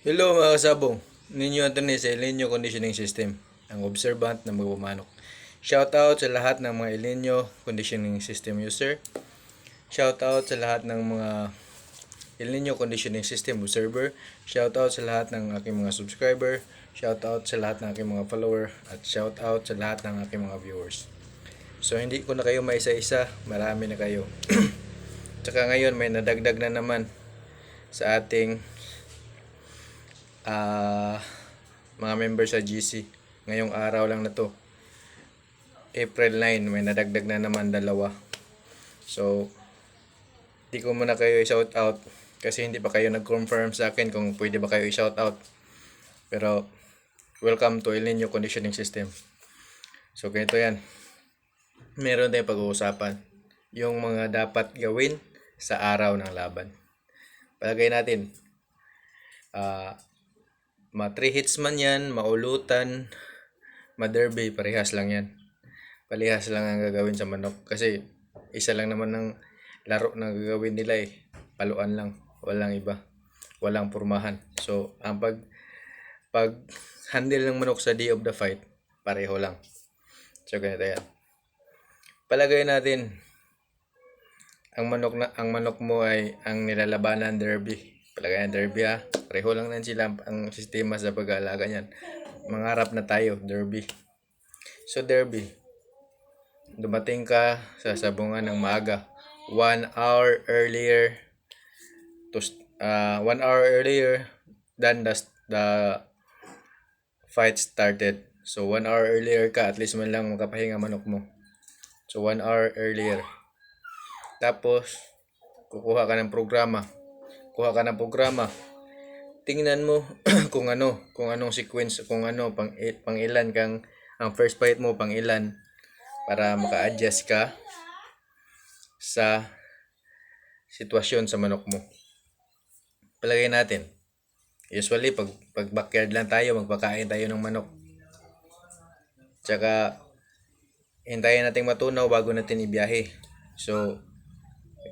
Hello mga kasabong, ninyo Anthony sa El Nino Conditioning System, ang observant na magpamanok. Shoutout sa lahat ng mga El Nino Conditioning System user. Shoutout sa lahat ng mga El Nino Conditioning System observer. Shoutout sa lahat ng aking mga subscriber. Shoutout sa lahat ng aking mga follower. At shoutout sa lahat ng aking mga viewers. So hindi ko na kayo maisa-isa, marami na kayo. Tsaka ngayon may nadagdag na naman sa ating ah mga member sa GC. Ngayong araw lang na to. April 9, may nadagdag na naman dalawa. So, di ko muna kayo i-shout out kasi hindi pa kayo nag-confirm sa akin kung pwede ba kayo i-shout out. Pero, welcome to El Nino Conditioning System. So, ganito yan. Meron tayong pag-uusapan. Yung mga dapat gawin sa araw ng laban. Palagay natin, ma 3 hits man yan, maulutan, ma-derby, parehas lang yan. Parehas lang ang gagawin sa manok. Kasi isa lang naman ng laro na gagawin nila eh. Paluan lang. Walang iba. Walang pormahan. So, ang pag handle ng manok sa day of the fight, pareho lang. So, ganito yan. Palagay natin, ang manok mo ay ang nilalabanan derby. Palagay ng derby ha. Pareho lang nan sila ang sistema sa pag-aalaga niyan. Mangarap na tayo, derby. So, derby. Dumating ka sa sabungan ng maaga. 1 hour earlier to 1 hour earlier than the fight started. So 1 hour earlier ka, at least man lang makapahinga manok mo. So 1 hour earlier. Tapos kukuha ka ng programa. Kuha ka ng programa. Tingnan mo kung anong sequence, kung ano pang ilan kang ang first fight mo pang ilan para maka-adjust ka sa sitwasyon sa manok mo. Palagay natin, usually pag backyard lang tayo, magpakain tayo ng manok. Tsaka hintayin natin matunaw bago natin ibiyahe. So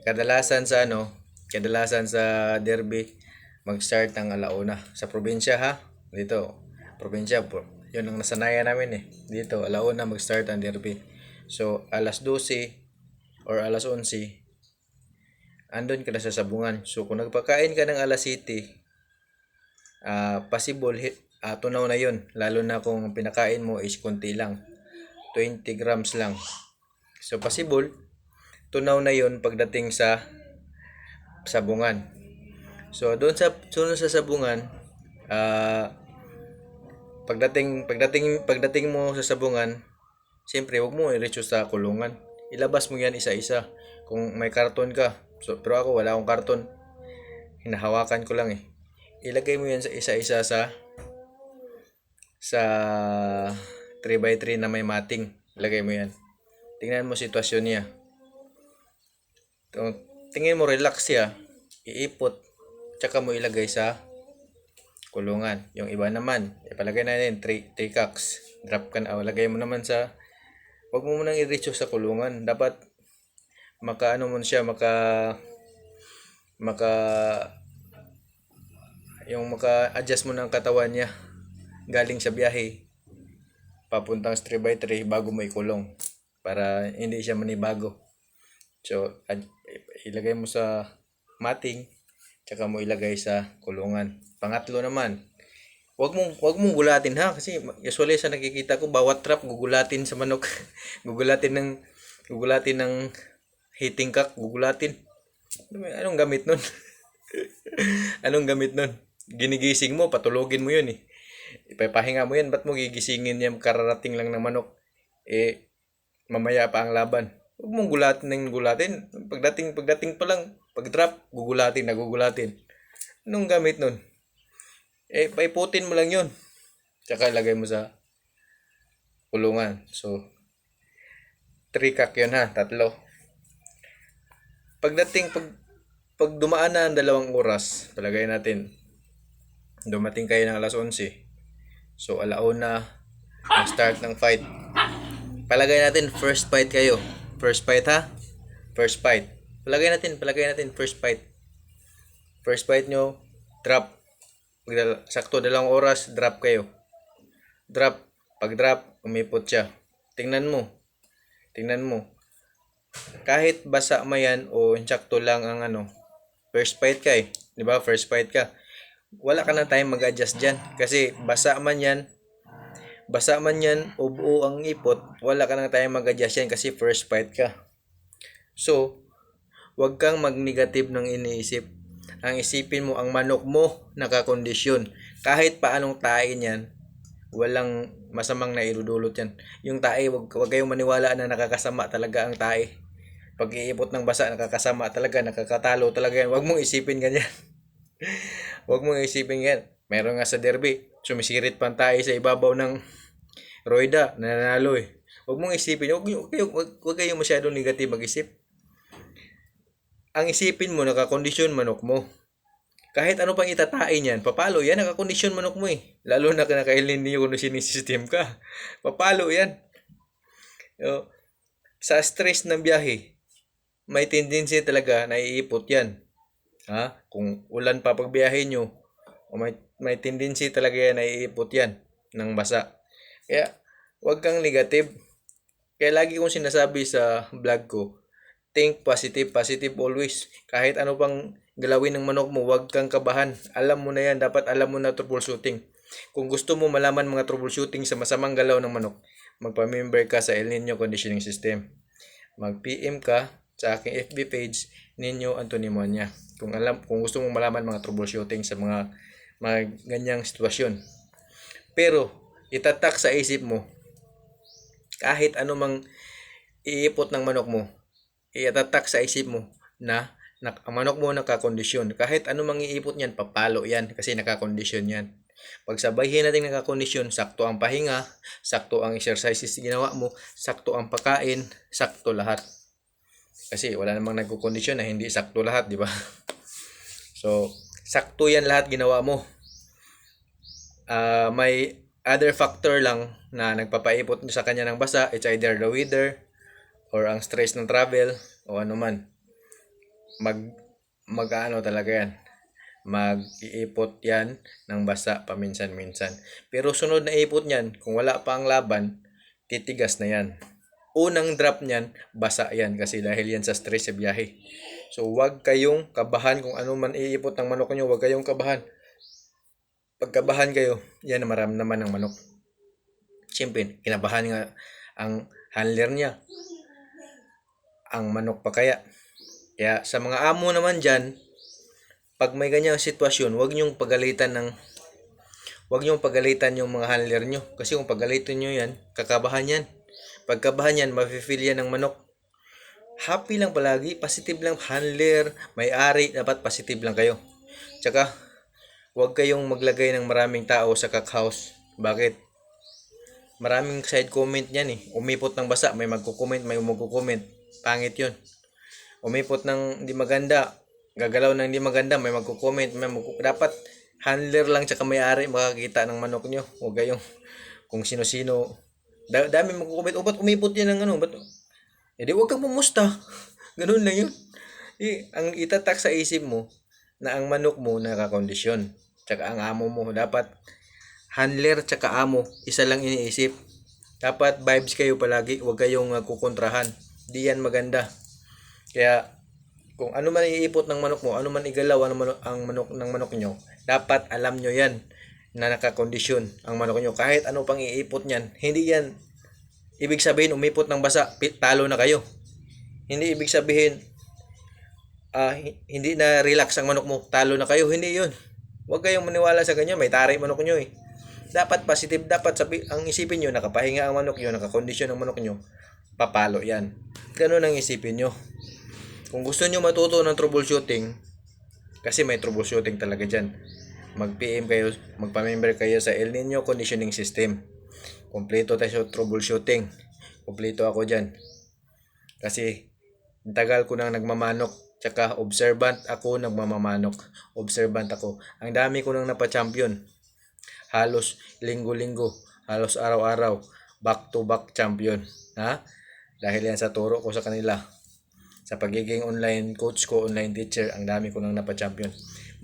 kadalasan sa derby, mag-start ng alauna. Sa probinsya ha, dito, probinsya po. Yun ang nasanayan namin eh. Dito, alauna mag-start ang derby. So, alas 12 or alas 11, andun ka na sa sabungan. So, kung nagpakain ka ng alas 7, possible tunaw na yun. Lalo na kung pinakain mo is konti lang. 20 grams lang. So, possible, tunaw na yun pagdating sa sabungan. So, doon sa sabungan, pagdating mo sa sabungan, siyempre, huwag mo i-reach sa kulungan. Ilabas mo yan isa-isa. Kung may karton ka. So, pero ako, wala akong karton. Hinahawakan ko lang eh. Ilagay mo yan sa isa-isa sa 3x3 na may mating. Ilagay mo yan. Tingnan mo sitwasyon niya. Tingin mo relax siya. Iipot. Tsaka mo ilagay sa kulungan. Yung iba naman, ipalagay natin 3 cocks. Drop ka na. Lagay mo naman sa, wag mo munang i-reach sa kulungan. Dapat maka-adjust mo ng katawan niya galing sa biyahe papuntang 3x3 bago mo ikulong para hindi siya manibago. So, ilagay mo sa mating, tsaka mo ilagay sa kulungan. Pangatlo naman, wag mong gulatin ha, kasi usually sa nakikita ko bawat trap gugulatin sa manok. gugulatin ng heating cock, gugulatin. Anong gamit nun? Anong gamit nun? Ginigising mo, patulogin mo yun eh. Ipapahinga mo yan, ba't mo gigisingin yan kararating lang ng manok? Mamaya pa ang laban. Huwag mong gulatin. Pagdating pa lang, pag-drop, gugulatin. Anong gamit nun? Paiputin mo lang yun. Tsaka ilagay mo sa kulungan. So, 3 cock yun ha, 3. Pag dumaan na ang 2 oras, palagay natin, dumating kayo ng alas 11. So, alauna, ang start ng fight. Palagay natin, first fight kayo. First fight ha? First fight. Palagay natin, first fight. First fight nyo, drop. Sakto 2 oras, drop kayo. Drop. Pag drop, umipot siya. Tingnan mo. Kahit basa man yan o sakto lang ang first fight ka eh. 'Di ba? First fight ka. Wala ka na time mag-adjust diyan kasi basa man yan o buo ang ipot, wala ka na time mag-adjust yan kasi first fight ka. So, wag kang mag-negative ng iniisip. Ang isipin mo, ang manok mo nakakondisyon. Kahit paanong tain yan, walang masamang naidudulot yan. Yung tae, wag kayong maniwala na nakakasama talaga ang tae. Pag iipot ng basa, nakakasama talaga, nakakatalo talaga yan. Wag mong isipin ganyan. Wag mong isipin yan. Meron nga sa derby, sumisirit pa ang tae sa ibabaw ng Royda, nananalo eh. Wag mong isipin, wag kayong masyadong negative mag-isip. Ang isipin mo, nakakondisyon manok mo. Kahit ano pang itatain yan, papalo yan, nakakondisyon manok mo eh. Lalo na kinakailin niyo kung sinisystem ka. Papalo yan. Sa stress ng biyahe, may tendency talaga na iipot yan. Kung ulan pa pagbiyahe nyo, may tendency talaga yan na iipot yan ng basa. Kaya, wag kang negative. Kaya lagi kong sinasabi sa vlog ko, think positive always. Kahit ano pang galawin ng manok mo, wag kang kabahan. Alam mo na yan, dapat alam mo na troubleshooting. Kung gusto mo malaman mga troubleshooting sa masamang galaw ng manok, magpa-member ka sa El Nino Conditioning System. Mag-PM ka sa aking FB page, Nino Anthony Monya. Kung gusto mong malaman mga troubleshooting sa mga ganyang sitwasyon. Pero, itatak sa isip mo, kahit anumang iipot ng manok mo, itatak sa isip mo na ang manok mo nakakondisyon. Kahit anumang iipot niyan, papalo yan kasi nakakondisyon yan. Pag sabayhin natin nakakondisyon, sakto ang pahinga, sakto ang exercises ginawa mo, sakto ang pagkain, sakto lahat. Kasi wala namang nagkukondisyon na hindi sakto lahat, di ba? So, sakto yan lahat ginawa mo. May other factor lang na nagpapaipot sa kanya ng basa. It's either the weather or ang stress ng travel o ano man. Talaga yan. Mag-iipot yan ng basa paminsan-minsan. Pero sunod na ipot niyan, kung wala pa ang laban, titigas na yan. Unang drop niyan, basa yan kasi dahil yan sa stress sa biyahe. So, wag kayong kabahan kung ano man iipot ng manok nyo. Wag kayong kabahan. Pagkabahan kayo, yan na maramdaman ng manok. Siyempre, kinabahan nga ang handler niya. Ang manok pa kaya. Kaya sa mga amo naman dyan, pag may ganyang sitwasyon, wag niyong pagalitan yung mga handler nyo. Kasi kung pagalitan nyo yan, kakabahan yan. Pagkabahan yan, mafe-feel yan ng manok. Happy lang palagi, positive lang. Handler, may-ari, dapat positive lang kayo. Tsaka, huwag kayong maglagay ng maraming tao sa cookhouse. Bakit? Maraming side comment yan eh. Umipot ng basa, may magko-comment, may magko-comment. Pangit yun. Umipot ng hindi maganda, gagalaw ng hindi maganda, may magko-comment, dapat handler lang tsaka may-ari makakita ng manok nyo. Huwag kayong kung sino-sino. Dami magko-comment, ba't umipot yan ng ba't? Di huwag kang pumusta. Ganun lang yun. Ang itatak sa isip mo na ang manok mo nakakondisyon. Tsaka ang amo mo, dapat handler tsaka amo, isa lang iniisip. Dapat vibes kayo palagi, huwag kayong kukontrahan. Di yan maganda. Kaya, kung ano man iipot ng manok mo, ano man igalaw ang manok ng manok nyo, dapat alam nyo yan na nakakondisyon ang manok nyo. Kahit ano pang iipot nyan, hindi yan ibig sabihin umipot ng basa, talo na kayo. Hindi ibig sabihin hindi na relax ang manok mo, talo na kayo. Hindi yun. Huwag kayong maniwala sa ganyan, may taray manok nyo eh. Dapat positive, ang isipin nyo, nakapahinga ang manok nyo, nakakondisyon ang manok nyo, papalo yan. Ganun ang isipin nyo. Kung gusto nyo matuto ng troubleshooting, kasi may troubleshooting talaga dyan, mag-PM kayo, magpa-member kayo sa El Nino Conditioning System. Kompleto tayo sa troubleshooting. Kompleto ako dyan. Kasi, tagal ko nang nagmamanok. Tsaka observant ako nagmamamanok. Observant ako. Ang dami ko nang napa-champion. Halos linggo-linggo. Halos araw-araw. Back-to-back champion. Dahil yan sa turo ko sa kanila. Sa pagiging online coach ko, online teacher, ang dami ko nang napa-champion.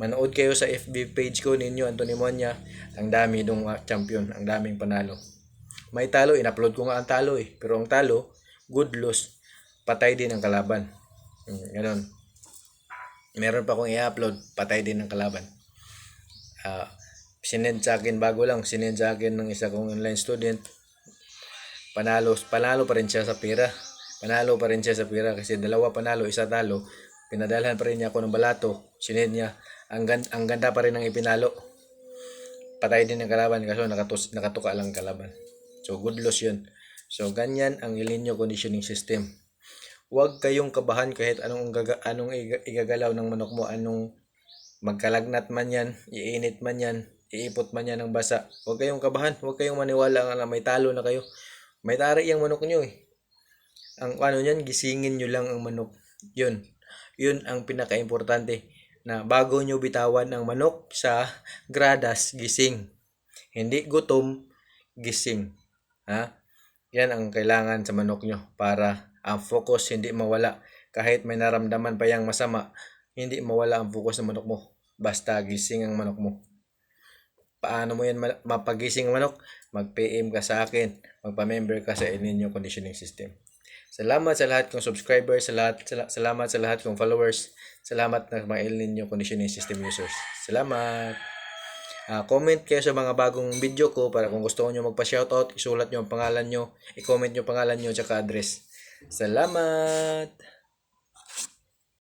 Manood kayo sa FB page ko ninyo, Anthony Monya. Ang dami dong champion, ang daming panalo. May talo, in-upload ko nga ang talo eh. Pero ang talo, good loss, patay din ang kalaban. Ganon. Meron pa akong i-upload, patay din ang kalaban. Sinend sa akin bago lang, sinend sa akin ng isa kong online student. Panalo pa rin siya sa pera. Panalo pa rin siya sa pera kasi dalawa panalo, isa talo. Pinadalhan pa rin niya ako ng balato. Sinend niya. Ang ganda pa rin ng ipinalo. Patay din ang kalaban kasi nakatuka lang kalaban. So good loss yun. So ganyan ang Ilinyo conditioning system. Huwag kayong kabahan kahit anong igagalaw ng manok mo. Anong magkalagnat man yan, iinit man yan, iipot man yan ng basa. Huwag kayong kabahan. Huwag kayong maniwala na may talo na kayo. May tari yung manok nyo eh. Ang niyan, gisingin nyo lang ang manok. Yun ang pinaka-importante. Na bago nyo bitawan ang manok sa gradas, gising. Hindi gutom, gising. Yan ang kailangan sa manok nyo para ang focus hindi mawala. Kahit may naramdaman pa yang masama, hindi mawala ang focus ng manok mo. Basta gising ang manok mo. Paano mo yan mapagising ang manok? Mag-PM ka sa akin. Magpa-member ka sa Ilinyo conditioning system. Salamat sa lahat kong subscribers, salamat sa lahat kong followers. Salamat na mga Ilinyo conditioning system users. Salamat. Comment kayo sa mga bagong video ko para kung gusto niyo magpa-shoutout, isulat niyo ang pangalan niyo, i-comment niyo pangalan niyo at address. Salamat.